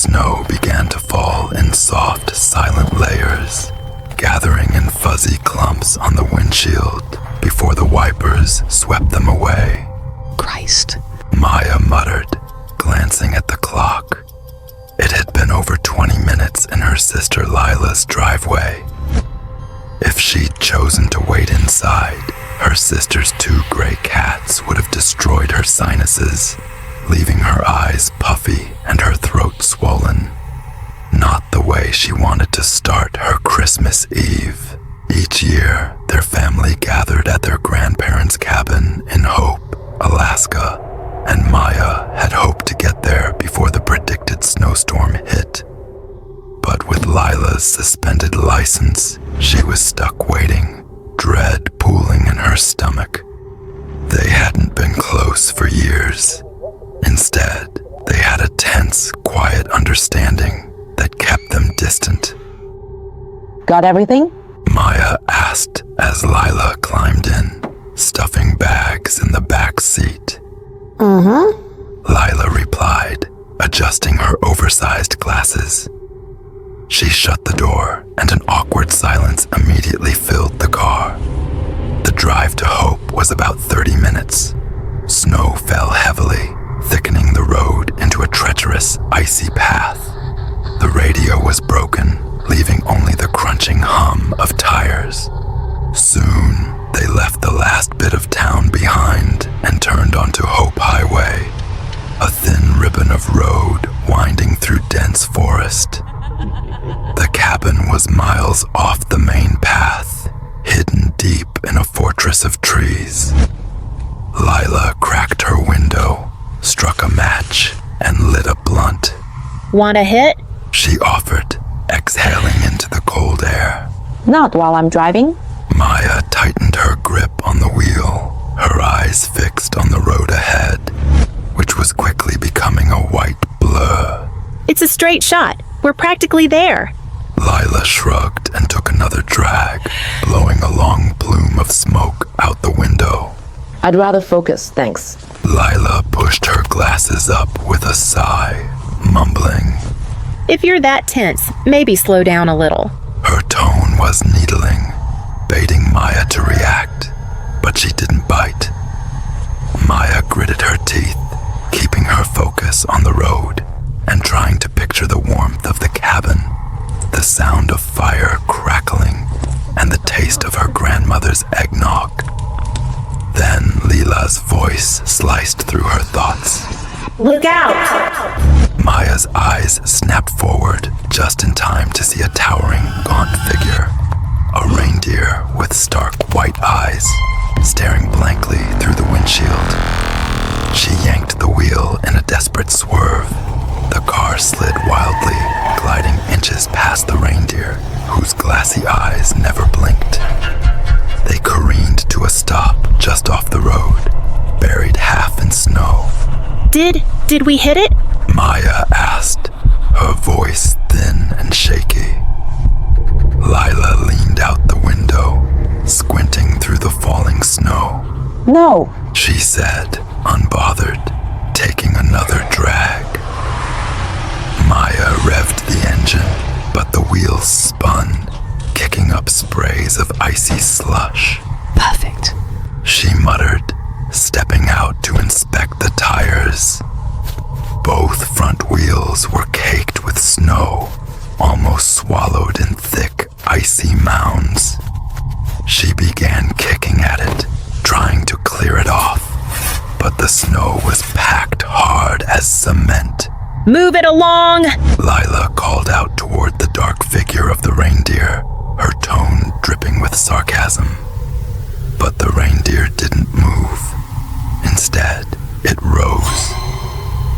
Snow began to fall in soft, silent layers, gathering in fuzzy clumps on the windshield before the wipers swept them away. Christ, Maya muttered, glancing at the clock. It had been over 20 minutes in her sister Lila's driveway. If she'd chosen to wait inside, her sister's 2 gray cats would have destroyed her sinuses, leaving her eyes puffy and her throat swollen. Not the way she wanted to start her Christmas Eve. Each year, their family gathered at their grandparents' cabin in Hope, Alaska, and Maya had hoped to get there before the predicted snowstorm hit. But with Lila's suspended license, she was stuck waiting, dread pooling in her stomach. They hadn't been close for years. Instead, they had a tense, quiet understanding that kept them distant. Got everything? Maya asked as Lila climbed in, stuffing bags in the back seat. Lila replied, adjusting her oversized glasses. She shut the door, and an awkward silence immediately filled the car. The drive to Hope was about 30 minutes. Snow fell heavily, thickening the road into a treacherous, icy path. The radio was broken, leaving only the crunching hum of tires. Soon, they left the last bit of town behind and turned onto Hope Highway, a thin ribbon of road winding through dense forest. The cabin was miles off the main path, hidden deep in a fortress of trees. Lila cracked her window, struck a match, and lit a blunt. Want a hit? She offered, exhaling into the cold air. Not while I'm driving. Maya tightened her grip on the wheel, her eyes fixed on the road ahead, which was quickly becoming a white blur. It's a straight shot. We're practically there. Lila shrugged and took another drag, blowing a long plume of smoke out the window. I'd rather focus, thanks. Lila pushed her glasses up with a sigh, mumbling. If you're that tense, maybe slow down a little. Her tone was needling, baiting Maya to react, but she didn't bite. Maya gritted her teeth, keeping her focus on the road and trying to picture the warmth of the cabin, the sound of fire crackling, and the taste of her grandmother's eggnog. Then Lila's voice sliced through her thoughts. Look out! Maya's eyes snapped forward just in time to see a towering, gaunt figure, a reindeer with stark white eyes, staring blankly through the windshield. She yanked the wheel in a desperate swerve. The car slid wildly, gliding inches past the reindeer, whose glassy eyes never blinked. They careened to a stop just off the road, buried half in snow. Did we hit it? Maya asked, her voice thin and shaky. Lila leaned out the window, squinting through the falling snow. No. She said, unbothered, taking another drag. Maya revved the engine, but the wheels spun, kicking up sprays of icy slush. perfect. She muttered, stepping out to inspect the tires. Both front wheels were caked with snow, almost swallowed in thick, icy mounds. She began kicking at it, trying to clear it off, but the snow was packed hard as cement. Move it along! Lila called out toward the dark figure of the reindeer, her tone dripping with sarcasm. But the reindeer didn't move. Instead, it rose.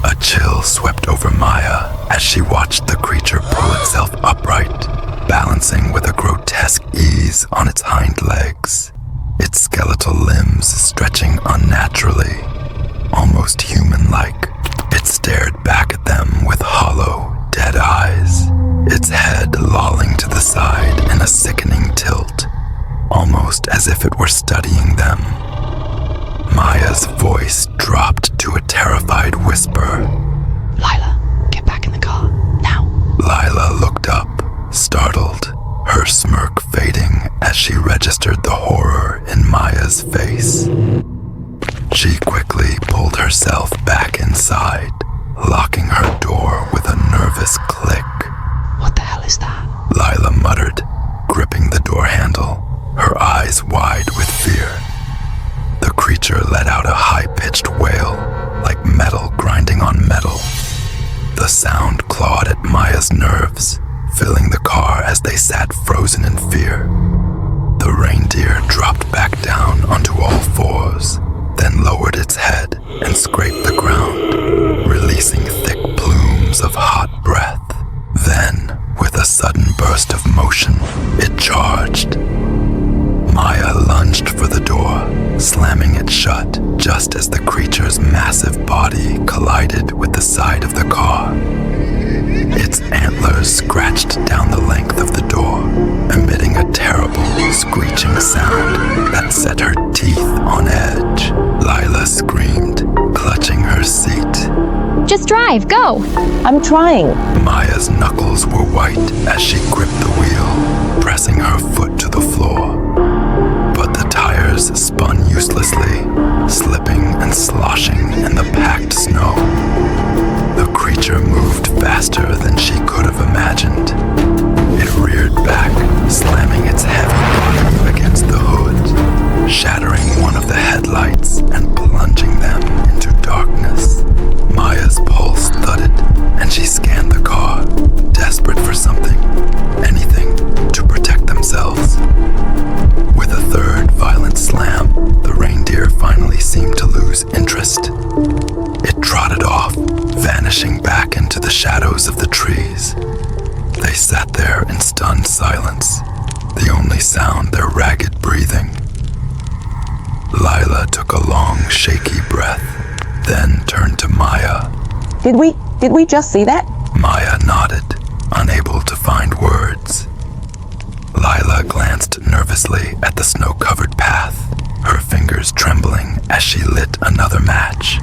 A chill swept over Maya as she watched the creature pull itself upright, balancing with a grotesque ease on its hind legs, its skeletal limbs stretching unnaturally, almost human-like. It stared back at them with hollow, dead eyes, its head lolling to the side in a sickening tilt, almost as if it were studying them. Maya's voice dropped to a terrified whisper. Lila, get back in the car. startled, her smirk fading as she registered the horror in Maya's face. She quickly pulled herself back inside, locking her door with a nervous click. What the hell is that? Lila muttered, gripping the door handle, her eyes wide with fear. The creature let out a high-pitched wail, like metal grinding on metal. The sound clawed at Maya's nerves, filling the car as they sat frozen in fear. The reindeer dropped back down onto all fours, then lowered its head and scraped the ground, releasing thick plumes of hot breath. Then, with a sudden burst of motion, it charged. Maya lunged for the door, slamming it shut just as the creature's massive body collided with the side of the car. Its antlers scratched down the length of the door, emitting a terrible, screeching sound that set her teeth on edge. Lila screamed, clutching her seat. Just drive, go! I'm trying. Maya's knuckles were white as she gripped the wheel, pressing her foot to the floor. But the tires spun uselessly, slipping and sloshing in the packed snow. The creature moved faster than she could have imagined. It reared back, slamming its heavy body against the hood, shattering one of the headlights and plunging them into darkness. Maya's pulse thudded, and she scanned the car, desperate for something, anything, to protect themselves. With a third violent slam, the reindeer finally seemed to lose interest. It trotted off, vanishing back into the shadows of the trees. They sat there in stunned silence, the only sound their ragged breathing. Lila took a long, shaky breath, then turned to Maya. Did we just see that? Maya nodded, unable to find words. Lila glanced nervously at the snow-covered path, her fingers trembling as she lit another match.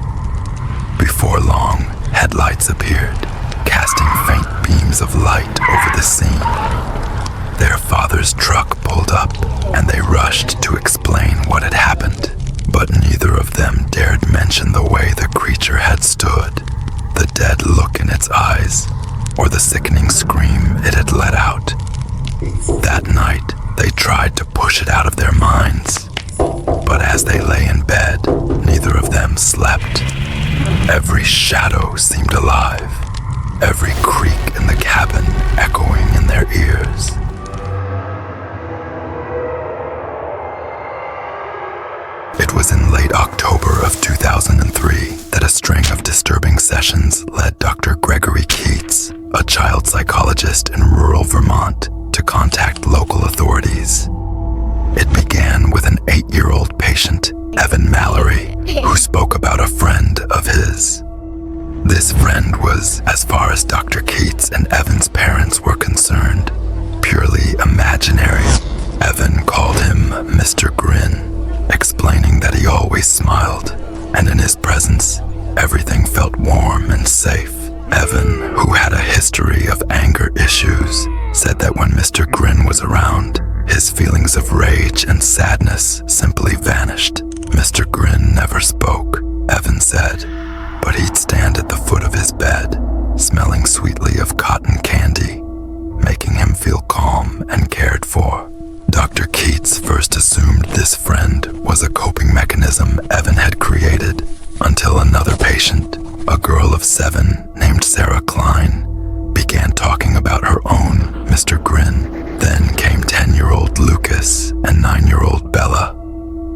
Before long, headlights appeared, casting faint beams of light over the scene. Their father's truck pulled up, and they rushed to explain what had happened. But neither of them dared mention the way the creature had stood, the dead look in its eyes, or the sickening scream it had let out. That night, they tried to push it out of their minds. But as they lay in bed, neither of them slept. Every shadow seemed alive, every creak in the cabin echoing in their ears. It was in late October of 2003 that a string of disturbing sessions led Dr. Gregory Keats, a child psychologist in rural Vermont, to contact local authorities. It began with an 8-year-old patient, Evan Mallory, who spoke about a friend of his. This friend was, as far as Dr. Keats and Evan's parents were concerned, purely imaginary. Evan called him Mr. Grin, explaining that he always smiled, and in his presence, everything felt warm and safe. Evan, who had a history of anger issues, said that when Mr. Grin was around, his feelings of rage and sadness simply vanished. Mr. Grin never spoke, Evan said, but he'd stand at the foot of his bed, smelling sweetly of cotton candy, making him feel calm and cared for. Dr. Keats first assumed this friend was a coping mechanism Evan had created, until another patient, a girl of 7 named Sarah Klein, began talking about her own Mr. Grin. Then came 10-year-old Lucas and 9-year-old Bella.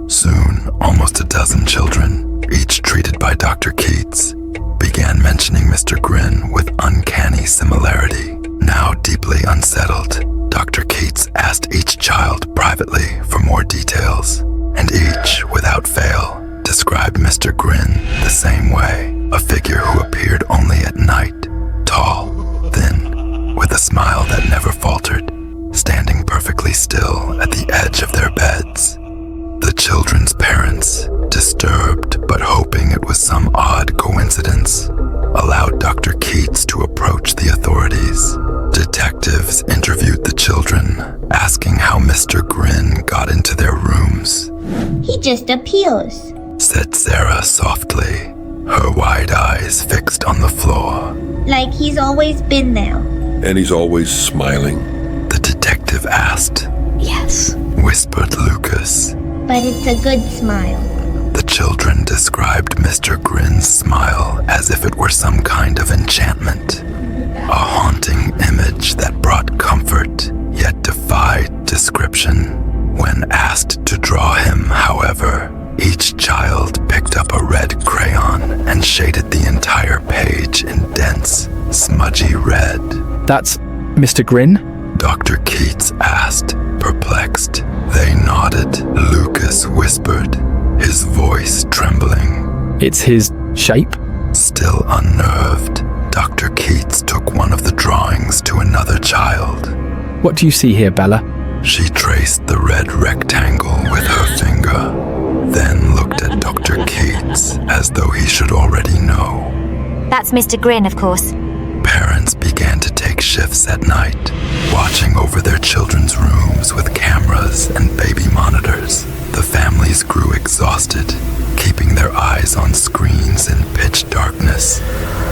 Soon, almost a dozen children, each treated by Dr. Keats, began mentioning Mr. Grin with uncanny similarity. Now deeply unsettled, Dr. Keats asked each child privately for more details, and each, without fail, described Mr. Grin the same way, a figure who appeared only at night, tall, thin, with a smile that never faltered, standing perfectly still at the edge of their beds. The children's parents, disturbed but hoping it was some odd coincidence, allowed Dr. Keats to approach the authorities. Detectives interviewed the Mr. Grin got into their rooms, He just appears. said Sarah softly, her wide eyes fixed on the floor. Like he's always been there. And he's always smiling. The detective asked, Yes. whispered Lucas. But it's a good smile. The children described Mr. Grin's smile as if it were some kind of enchantment, a haunting image that brought comfort, yet defied description. When asked to draw him, however, each child picked up a red crayon and shaded the entire page in dense, smudgy red. That's Mr. Grin? Dr. Keats asked, perplexed. They nodded. Lucas whispered, his voice trembling. It's his shape? Still unnerved, Dr. Keats took one of the drawings to another child. What do you see here, Bella? She traced the red rectangle with her finger, then looked at Dr. Keats as though he should already know. That's Mr. Grin, of course. Parents began to take shifts at night, watching over their children's rooms with cameras and baby monitors. The families grew exhausted, keeping their eyes on screens in pitch darkness,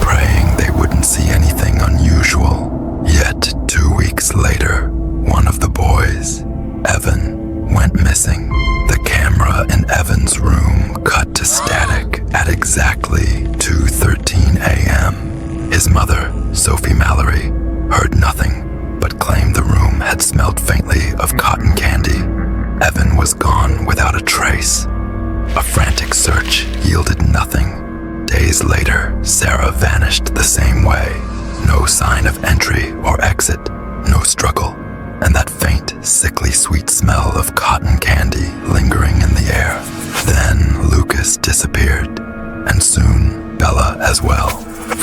praying they wouldn't see anything unusual. Yet 2 weeks later, one of the boys, Evan, went missing. The camera in Evan's room cut to static at exactly 2:13 a.m. His mother, Sophie Mallory, heard nothing, but claimed the room had smelled faintly of cotton candy. Evan was gone without a trace. A frantic search yielded nothing. Days later, Sarah vanished the same way. No sign of entry or exit, no struggle, and that faint, sickly sweet smell of cotton candy lingering in the air. Then Lucas disappeared, and soon Bella as well.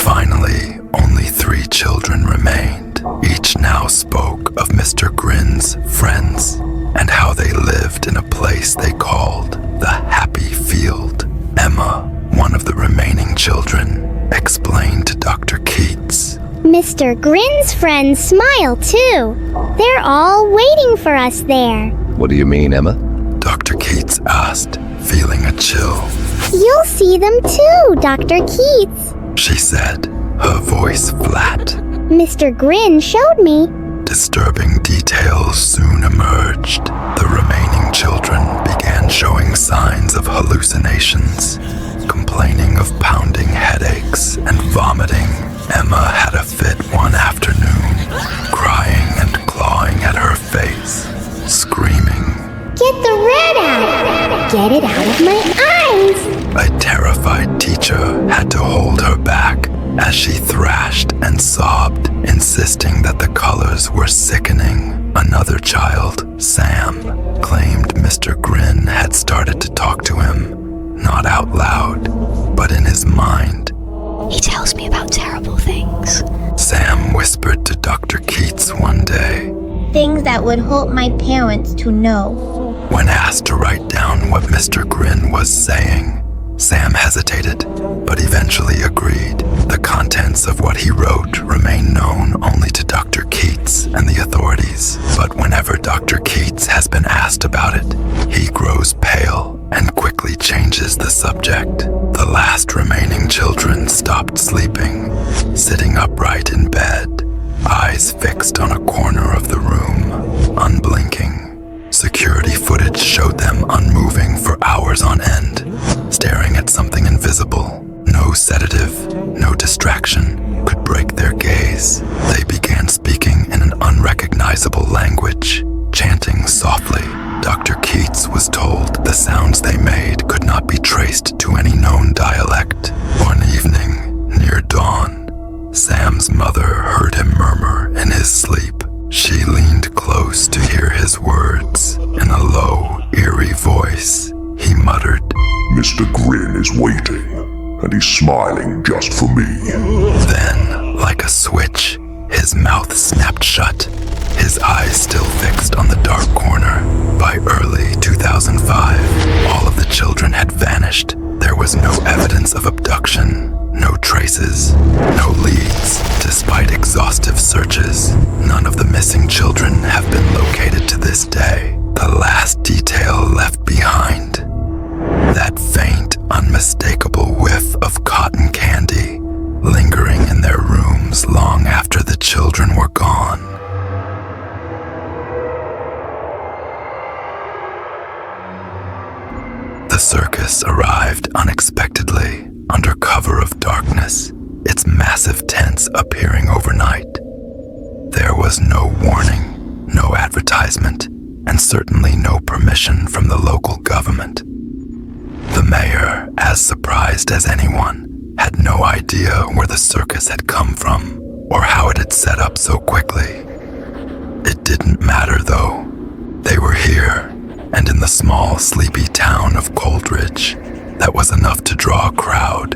Finally, only 3 children remained. Each now spoke of Mr. Grin's friends and how they lived in a place they called the Happy Field. Emma, one of the remaining children, explained to Dr. Keats. Mr. Grin's friends smile too. They're all waiting for us there. What do you mean, Emma? Dr. Keats asked, feeling a chill. You'll see them too, Dr. Keats. She said, her voice flat. Mr. Grin showed me. Disturbing details soon emerged. The remaining children began showing signs of hallucinations, complaining of pounding headaches and vomiting. Emma had a fit one afternoon, crying and clawing at her face, screaming, Get the red out! Get it out of my eyes! A terrified teacher had to hold her back as she thrashed and sobbed, insisting that the colors were sickening. Another child, Sam, claimed Mr. Grin had started to talk to him, not out loud, but in his mind. He tells me about terrible things. Sam whispered to Dr. Keats one day. Things that would hurt my parents to know. When asked to write down what Mr. Grin was saying, Sam hesitated, but eventually agreed. The contents of what he wrote remain known only to Dr. Keats and the authorities. But whenever Dr. Keats has been asked about it, he grows pale and quickly changes the subject. The last remaining children stopped sleeping, sitting upright in bed, eyes fixed on a corner of the room, unblinking. Security footage showed them unmoving for hours on end, staring at something invisible. No sedative, no distraction could break their gaze. They began speaking in an unrecognizable language, chanting softly. Dr. Keats was told the sounds they made could not be traced to any known dialect. One evening, near dawn, Sam's mother heard him murmur in his sleep. She leaned close to hear his words. In a low, eerie voice, he muttered, Mr. Grin is waiting, and he's smiling just for me. Then, like a switch, his mouth snapped shut, his eyes still fixed on the dark corner. By early 2005, all of the children had vanished. There was no evidence of abduction, no traces, no leads. Despite exhaustive searches, none of the missing children have been located to this day. circus arrived unexpectedly under cover of darkness, its massive tents appearing overnight. There was no warning, no advertisement, and certainly no permission from the local government. The mayor, as surprised as anyone, had no idea where the circus had come from or how it had set up so quickly. It didn't matter though. They were here, and in the small, sleepy town of Coldridge, that was enough to draw a crowd.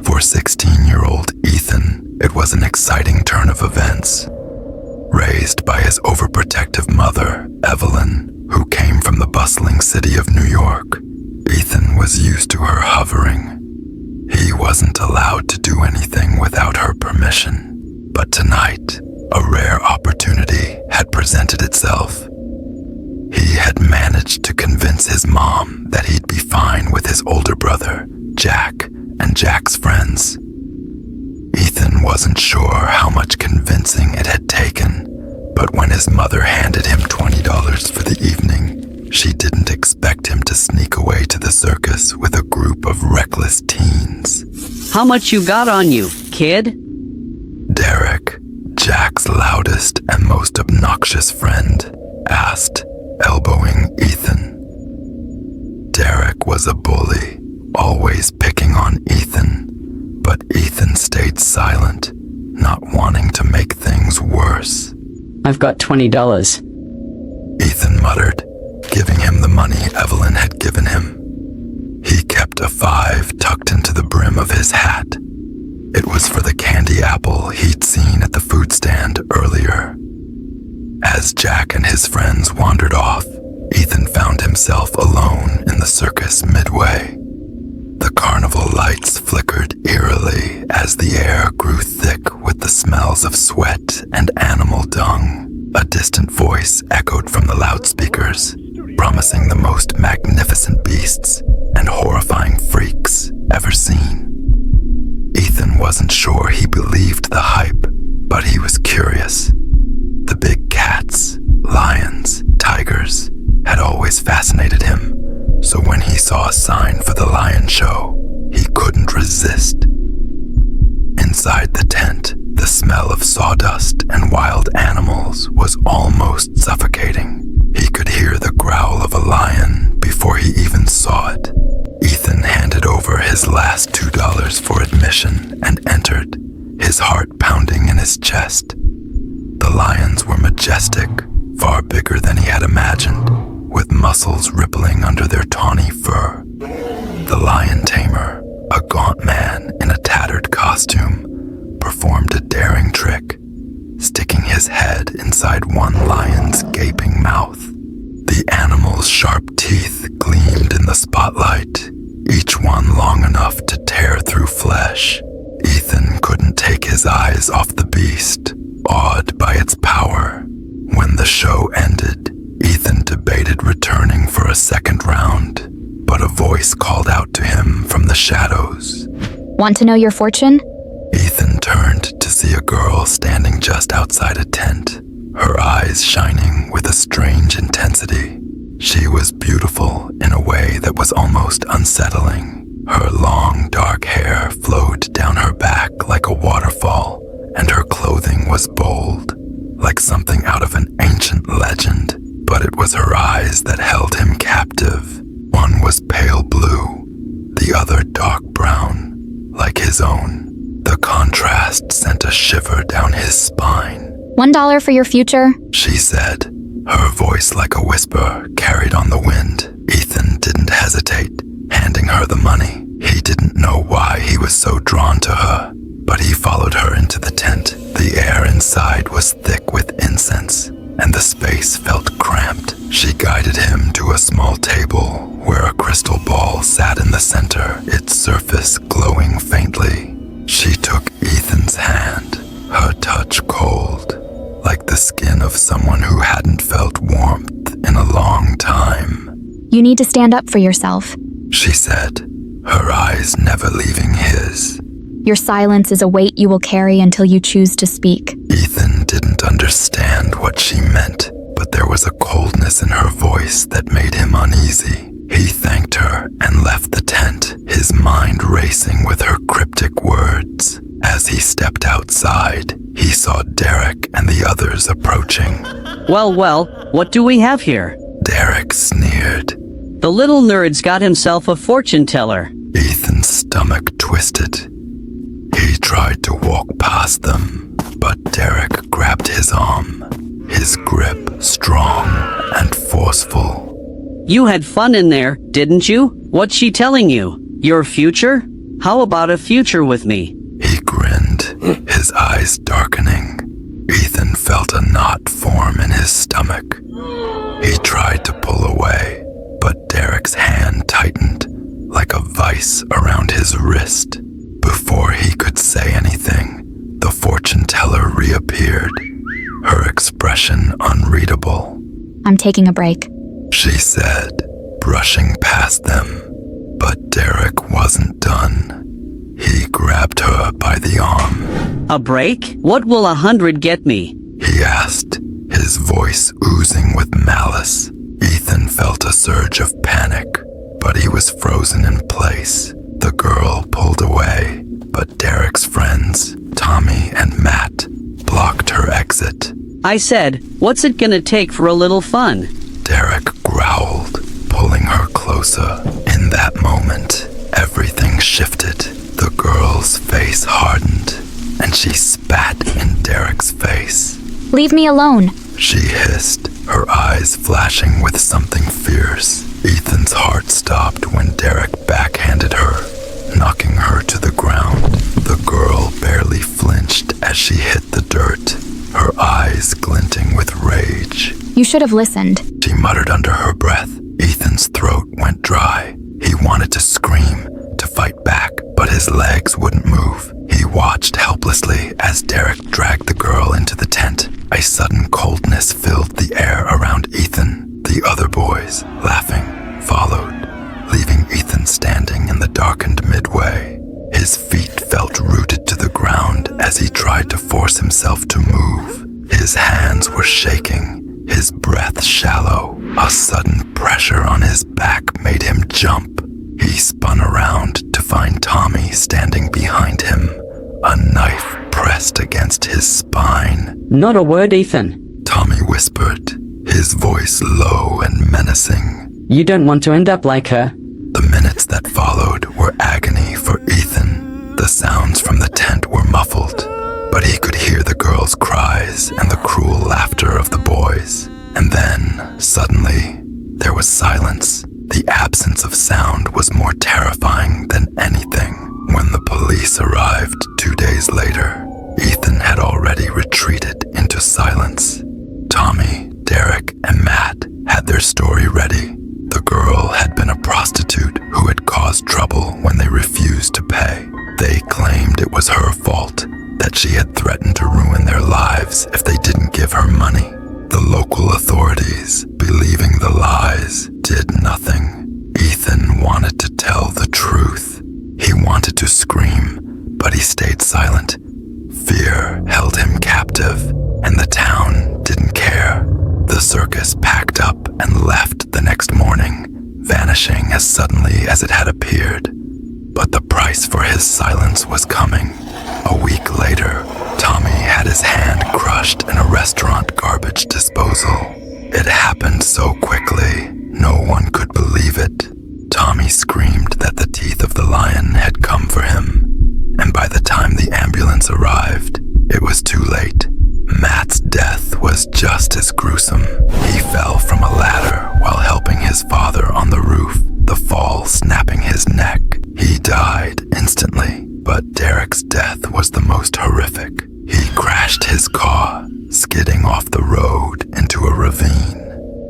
For 16-year-old Ethan, it was an exciting turn of events. Raised by his overprotective mother, Evelyn, who came from the bustling city of New York, Ethan was used to her hovering. He wasn't allowed to do anything without her permission, but tonight, a rare opportunity had presented itself. He had managed to convince his mom that he'd be fine with his older brother, Jack, and Jack's friends. Ethan wasn't sure how much convincing it had taken, but when his mother handed him $20 for the evening, she didn't expect him to sneak away to the circus with a group of reckless teens. How much you got on you, kid? Derek, Jack's loudest and most obnoxious friend, asked, elbowing Ethan. Derek was a bully, always picking on Ethan, but Ethan stayed silent, not wanting to make things worse. I've got $20. Ethan muttered, giving him the money Evelyn had given him. He kept a $5 tucked into the brim of his hat. It was for the candy apple he'd seen at the food stand earlier. As Jack and his friends wandered off, Ethan found himself alone in the circus midway. The carnival lights flickered eerily as the air grew thick with the smells of sweat and animal dung. A distant voice echoed from the loudspeakers, promising the most magnificent beasts and horrifying freaks ever seen. Ethan wasn't sure he believed the hype, but he was curious. The big cats, lions, tigers had always fascinated him, so when he saw a sign for the lion show, he couldn't resist. Inside the tent, the smell of sawdust and wild animals was almost suffocating. He could hear the growl of a lion before he even saw it. Ethan handed over his last $2 for admission and entered, his heart pounding in his chest. The lions were majestic, far bigger than he had imagined, with muscles rippling under their tawny fur. The lion tamer, a gaunt man in a tattered costume, performed a daring trick, sticking his head inside one lion's gaping mouth. The animal's sharp teeth gleamed in the spotlight, each one long enough to tear through flesh. Ethan couldn't take his eyes off the beast, awed by its power. When the show ended, Ethan debated returning for a second round, but a voice called out to him from the shadows. Want to know your fortune? Ethan turned to see a girl standing just outside a tent, her eyes shining with a strange intensity. She was beautiful in a way that was almost unsettling. Her long, dark hair flowed down her back like a waterfall, and her clothing was bold, like something out of an ancient legend. But it was her eyes that held him captive. One was pale blue, the other dark brown, like his own. The contrast sent a shiver down his spine. $1 for your future? She said, her voice like a whisper carried on the wind. Ethan didn't hesitate, handing her the money. He didn't know why he was so drawn to her, but he followed her into the tent. The air inside was thick with incense, and the space felt cramped. She guided him to a small table where a crystal ball sat in the center, its surface glowing faintly. She took Ethan's hand, her touch cold, like the skin of someone who hadn't felt warmth in a long time. You need to stand up for yourself, she said, her eyes never leaving his. Your silence is a weight you will carry until you choose to speak. Ethan didn't understand what she meant, but there was a coldness in her voice that made him uneasy. He thanked her and left the tent, his mind racing with her cryptic words. As he stepped outside, he saw Derek and the others approaching. Well, what do we have here? Derek sneered. The little nerd's got himself a fortune teller. Ethan's stomach twisted. He tried to walk past them, but Derek grabbed his arm, his grip strong and forceful. You had fun in there, didn't you? What's she telling you? Your future? How about a future with me? He grinned, his eyes darkening. Ethan felt a knot form in his stomach. He tried to pull away, but Derek's hand tightened like a vice around his wrist. Before he could say anything, the fortune teller reappeared, her expression unreadable. I'm taking a break. She said, brushing past them. But Derek wasn't done. He grabbed her by the arm. A break? What will 100 get me? He asked, his voice oozing with malice. Ethan felt a surge of panic, but he was frozen in place. The girl pulled away, but Derek's friends, Tommy and Matt, blocked her exit. I said, what's it gonna take for a little fun? Derek growled, pulling her closer. In that moment, everything shifted. The girl's face hardened, and she spat in Derek's face. Leave me alone. She hissed, her eyes flashing with something fierce. Ethan's heart stopped when Derek backhanded her, knocking her to the ground. The girl barely flinched as she hit the dirt, her eyes glinting with rage. You should have listened. She muttered under her breath. Ethan's throat went dry. He wanted to scream, to fight back, but his legs wouldn't move. He watched helplessly as Derek dragged the girl into the tent. A sudden coldness filled the air around Ethan. The other boys, laughing, followed, leaving Ethan standing in the darkened midway. His feet felt rooted to the ground as he tried to force himself to move. His hands were shaking, his breath shallow. A sudden pressure on his back made him jump. He spun around to find Tommy standing behind him, a knife pressed against his spine. Not a word, Ethan. Tommy whispered, his voice low and menacing. You don't want to end up like her. The minutes that followed were agony for Ethan. The sounds from the tent were muffled, but he could hear the girls' cries and the cruel laughter of the boys. And then, suddenly, there was silence. The absence of sound was more terrifying than anything. When the police arrived 2 days later, Ethan had already retreated into silence. Tommy, Derek, and Matt had their story ready. The girl had been a prostitute who had caused trouble when they refused to pay. They claimed it was her fault, that she had threatened to ruin their lives if they didn't give her money. The local authorities, believing the lies, did nothing. Ethan wanted to tell the truth. He wanted to scream, but he stayed silent. Fear held him captive, and the town didn't care. The circus packed up and left the next morning, vanishing as suddenly as it had appeared. But the price for his silence was coming. A week later, Tommy had his hand crushed in a restaurant garbage disposal. It happened so quickly, no one could believe it. Tommy screamed that the teeth of the lion had come for him, and by the time the ambulance arrived, it was too late. Matt's death was just as gruesome. He fell from a ladder while helping his father on the roof, the fall snapping his neck. He died instantly, but Derek's death was the most horrific. He crashed his car, skidding off the road into a ravine.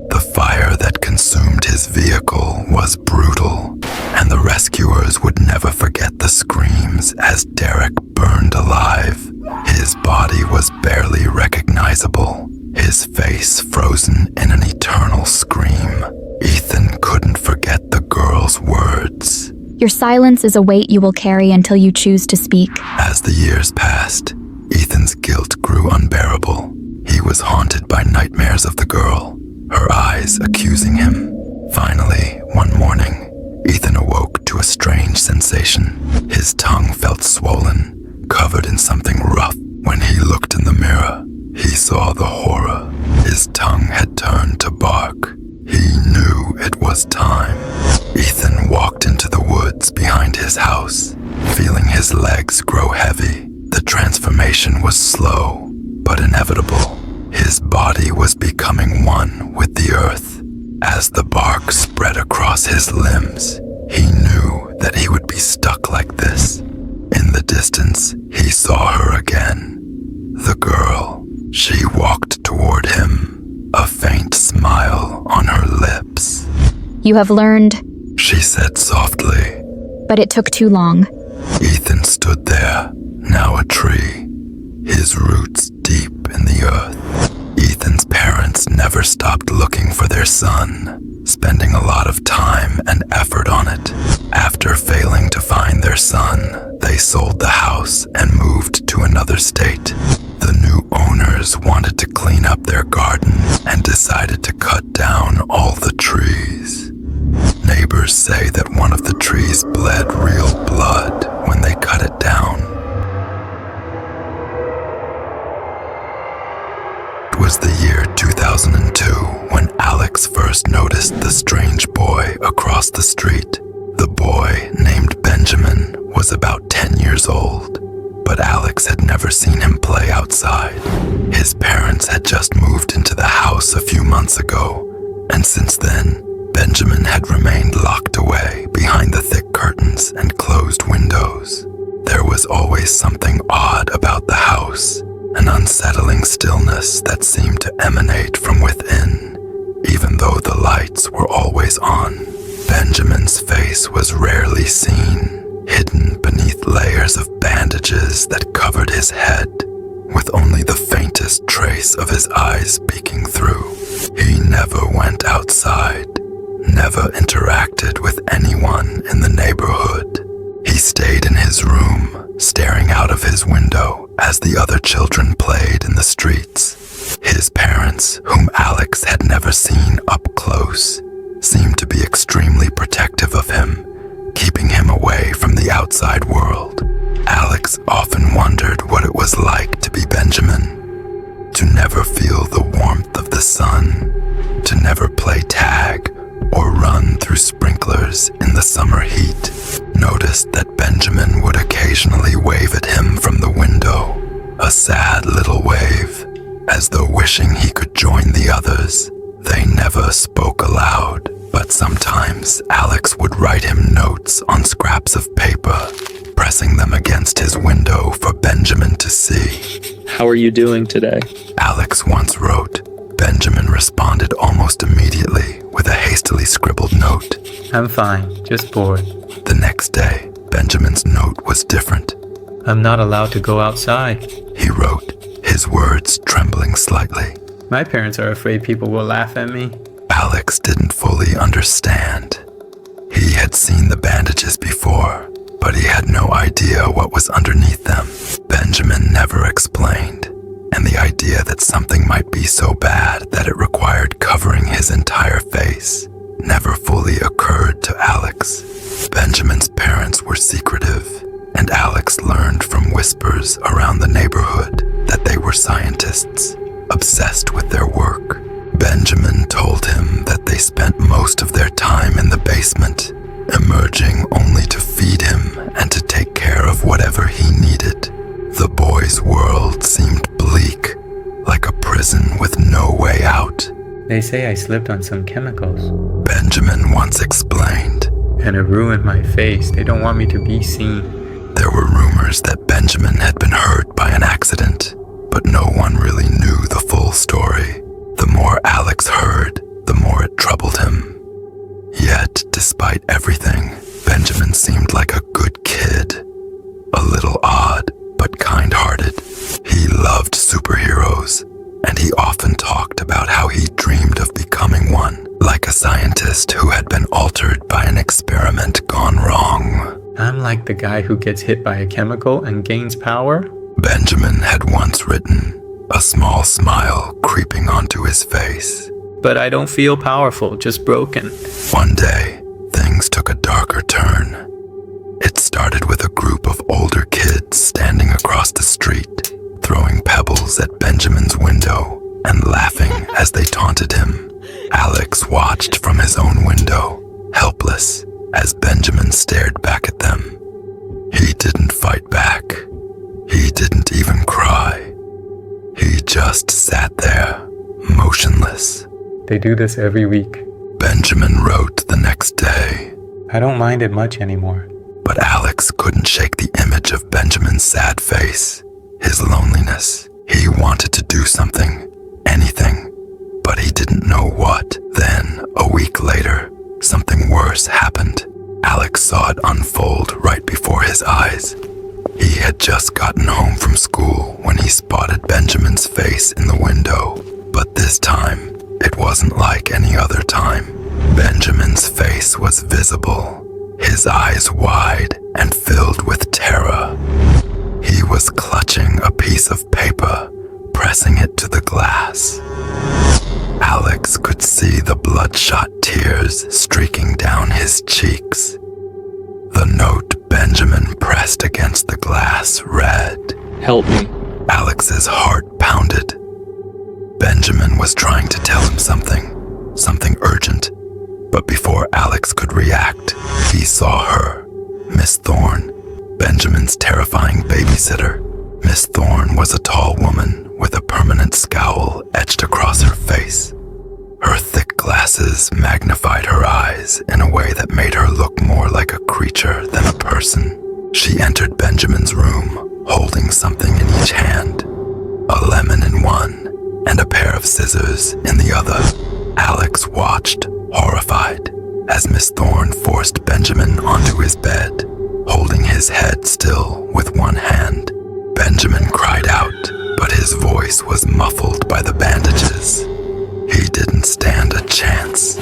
The fire that consumed his vehicle was brutal, and the rescuers would never forget the screams as Derek burned alive. His body was barely recognizable, his face frozen in an eternal scream. Ethan couldn't forget the girl's words. Your silence is a weight you will carry until you choose to speak. As the years passed, Ethan's guilt grew unbearable. He was haunted by nightmares of the girl, her eyes accusing him. Finally, one One morning, Ethan awoke to a strange sensation. His tongue felt swollen, covered in something rough. When he looked in the mirror, he saw the horror. His tongue had turned to bark. He knew it was time. Ethan walked into the woods behind his house, feeling his legs grow heavy. The transformation was slow, but inevitable. His body was becoming one with the earth. As the bark spread across his limbs, he knew that he would be stuck like this. In the distance, he saw her again. The girl. She walked toward him, a faint smile on her lips. You have learned, She said softly. but it took too long. Ethan stood there, now a tree, his roots deep in the earth. Ethan's parents never stopped looking for their son, spending a lot of time and effort on it. After failing to find their son, they sold the house and moved to another state. The new owners wanted to clean up their garden and decided to cut down all the trees. Neighbors say that one of the trees bled real blood when they cut it down. It was the year 2002 when Alex first noticed the strange boy across the street. The boy, named Benjamin, was about 10 years old, but Alex had never seen him play outside. His parents had just moved into the house a few months ago, and since then, Benjamin had remained locked away behind the thick curtains and closed windows. There was always something odd about the house, an unsettling stillness that seemed to emanate from within, even though the lights were always on. Benjamin's face was rarely seen, hidden beneath layers of bandages that covered his head, with only the faintest trace of his eyes peeking through. He never went outside, never interacted with anyone in the neighborhood. He stayed in his room, staring out of his window as the other children played in the streets. His parents, whom Alex had never seen up close, seemed to be extremely protective of him, keeping him away from the outside world. Alex often wondered what it was like to be Benjamin, to never feel the warmth of the sun, to never play tag or run through sprinklers in the summer heat. Noticed that Benjamin would occasionally wave at him from the window, a sad little wave, as though wishing he could join the others. They never spoke aloud, but sometimes Alex would write him notes on scraps of paper, pressing them against his window for Benjamin to see. How are you doing today? Alex once wrote. Benjamin responded almost immediately with a hastily scribbled note. I'm fine, just bored. The next day, Benjamin's note was different. I'm not allowed to go outside, he wrote, his words trembling slightly. My parents are afraid people will laugh at me. Alex didn't fully understand. He had seen the bandages before, but he had no idea what was underneath them. Benjamin never explained, and the idea that something might be so bad that it required covering his entire face never fully occurred to Alex. Benjamin's parents were secretive, and Alex learned from whispers around the neighborhood that they were scientists, obsessed with their work. Benjamin told him that they spent most of their time in the basement, emerging only to feed him and to take care of whatever he needed. The boy's world seemed bleak, like a prison with no way out. They say I slipped on some chemicals. Benjamin once explained. And it ruined my face. They don't want me to be seen. There were rumors that Benjamin had been hurt by an accident, but no one really knew the full story. The more Alex heard, the more it troubled him. Yet, despite everything, Benjamin seemed like a good kid. A little odd, but kind-hearted. He loved superheroes, and he often talked about how he dreamed of becoming one, like a scientist who had been altered by an experiment gone wrong. I'm like the guy who gets hit by a chemical and gains power? Benjamin had once written, a small smile creeping onto his face. But I don't feel powerful, just broken. One day, things took a darker turn. It started with a group of older kids standing across the street, throwing pebbles at Benjamin's window and laughing as they taunted him. Alex watched from his own window, helpless, as Benjamin stared back at them. He didn't fight back. He didn't even cry. He just sat there, motionless. They do this every week. Benjamin wrote the next day. I don't mind it much anymore. But Alex couldn't shake the image of Benjamin's sad face, his loneliness. He wanted to do something, anything, but he didn't know what. Then, a week later, something worse happened. Alex saw it unfold right before his eyes. He had just gotten home from school when he spotted Benjamin's face in the window, but this time, it wasn't like any other time. Benjamin's face was visible, his eyes wide and filled with terror. He was clutching a piece of paper, pressing it to the glass. Alex could see the bloodshot tears streaking down his cheeks. The note Benjamin pressed against the glass read, Help me. Alex's heart pounded. Benjamin was trying to tell him something urgent. But before Alex could react, he saw her, Miss Thorne, Benjamin's terrifying babysitter. Miss Thorne was a tall woman with a permanent scowl etched across her face. Her thick glasses magnified her eyes in a way that made her look more like a creature than a person. She entered Benjamin's room, holding something in each hand, a lemon in one and a pair of scissors in the other. Alex watched, horrified, as Miss Thorne forced Benjamin onto his bed, holding his head still with one hand. Benjamin cried out, but his voice was muffled by the bandages. He didn't stand a chance.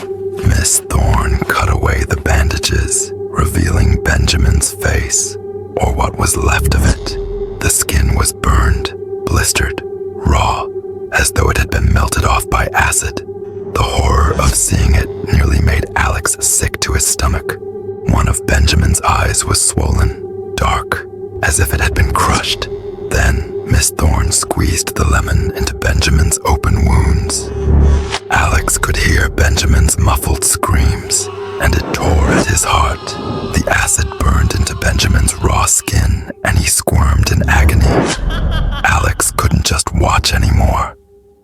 Miss Thorne cut away the bandages, revealing Benjamin's face, or what was left of it. The skin was burned, blistered, raw, as though it had been melted off by acid. The horror of seeing it nearly made Alex sick to his stomach. One of Benjamin's eyes was swollen, dark, as if it had been crushed. Then Miss Thorne squeezed the lemon into Benjamin's open wounds. Alex could hear Benjamin's muffled screams, and it tore at his heart. The acid burned into Benjamin's raw skin, and he squirmed in agony. Alex couldn't just watch anymore.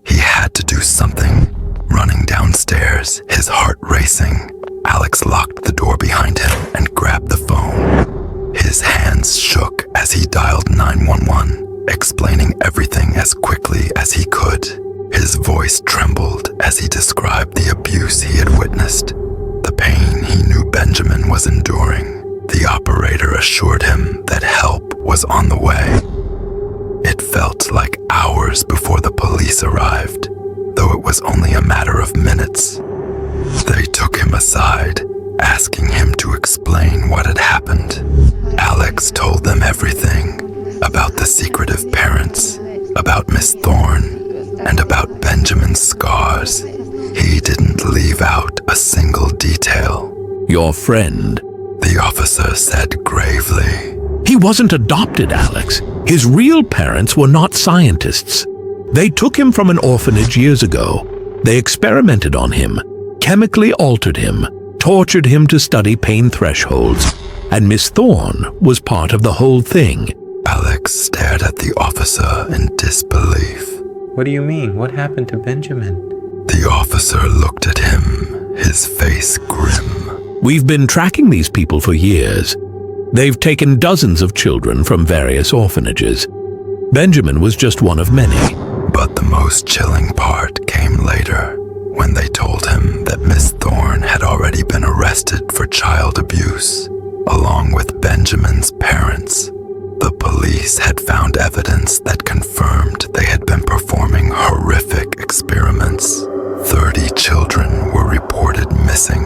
He had to do something. Running downstairs, his heart racing, Alex locked the door behind him and grabbed the phone. His hands shook as he dialed 911, explaining everything as quickly as he could. His voice trembled as he described the abuse he had witnessed, the pain he knew Benjamin was enduring. The operator assured him that help was on the way. It felt like hours before the police arrived, though it was only a matter of minutes. They took him aside, asking him to explain what had happened. Alex told them everything about the secretive parents, about Miss Thorne, and about Benjamin's scars. He didn't leave out a single detail. Your friend, the officer said gravely. He wasn't adopted, Alex. His real parents were not scientists. They took him from an orphanage years ago. They experimented on him, chemically altered him, tortured him to study pain thresholds, and Miss Thorne was part of the whole thing. Alex stared at the officer in disbelief. What do you mean? What happened to Benjamin? The officer looked at him, his face grim. We've been tracking these people for years. They've taken dozens of children from various orphanages. Benjamin was just one of many. But the most chilling part came later, when they told him that Miss Thorne had already been arrested for child abuse, along with Benjamin's parents. The police had found evidence that confirmed they had been performing horrific experiments. 30 children were reported missing.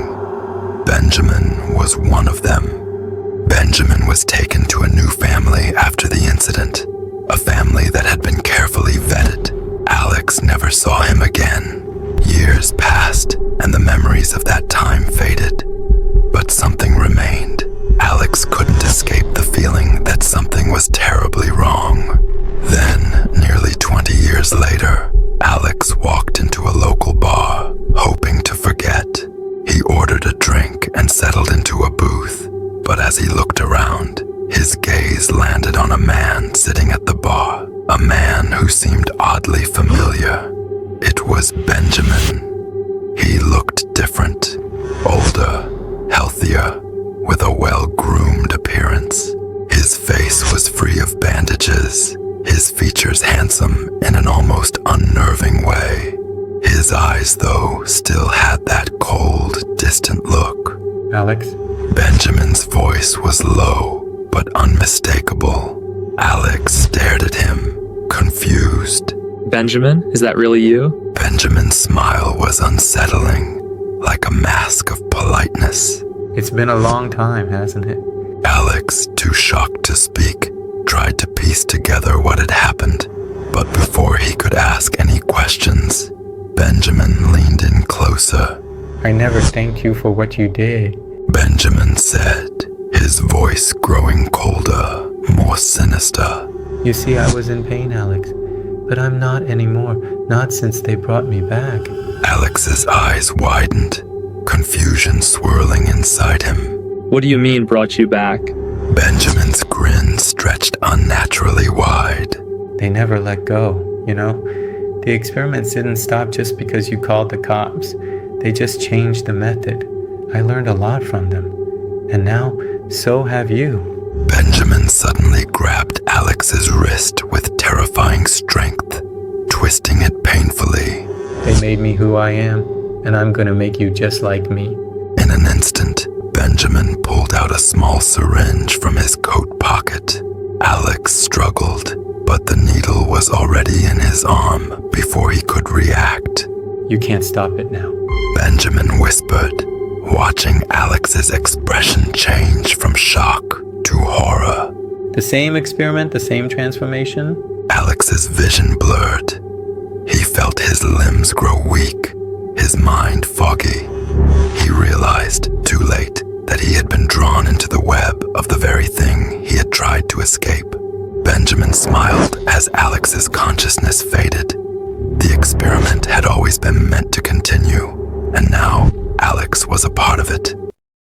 Benjamin was one of them. Benjamin was taken to a new family after the incident, a family that had been carefully vetted. Alex never saw him again. Years passed, and the memories of that time faded. But something was terribly wrong. Then, nearly 20 years later, Alex walked into a local bar, hoping to forget. He ordered a drink and settled into a booth, but as he looked around, his gaze landed on a man sitting at the bar, a man who seemed oddly familiar. It was Benjamin. He looked different, older, healthier, with a well-groomed appearance. His face was free of bandages, his features handsome in an almost unnerving way. His eyes, though, still had that cold, distant look. Alex? Benjamin's voice was low, but unmistakable. Alex stared at him, confused. Benjamin, is that really you? Benjamin's smile was unsettling, like a mask of politeness. It's been a long time, hasn't it? Alex, too shocked to speak, tried to piece together what had happened, but before he could ask any questions, Benjamin leaned in closer. I never thanked you for what you did. Benjamin said, his voice growing colder, more sinister. You see, I was in pain, Alex, but I'm not anymore, not since they brought me back. Alex's eyes widened, confusion swirling inside him. What do you mean brought you back? Benjamin's grin stretched unnaturally wide. They never let go, you know? The experiments didn't stop just because you called the cops. They just changed the method. I learned a lot from them. And now, so have you. Benjamin suddenly grabbed Alex's wrist with terrifying strength, twisting it painfully. They made me who I am, and I'm gonna make you just like me. In an instant, Benjamin pulled out a small syringe from his coat pocket. Alex struggled, but the needle was already in his arm before he could react. You can't stop it now. Benjamin whispered, watching Alex's expression change from shock to horror. The same experiment, the same transformation? Alex's vision blurred. He felt his limbs grow weak, his mind foggy. He realized, too late, that he had been drawn into the web of the very thing he had tried to escape. Benjamin smiled as Alex's consciousness faded. The experiment had always been meant to continue, and now Alex was a part of it.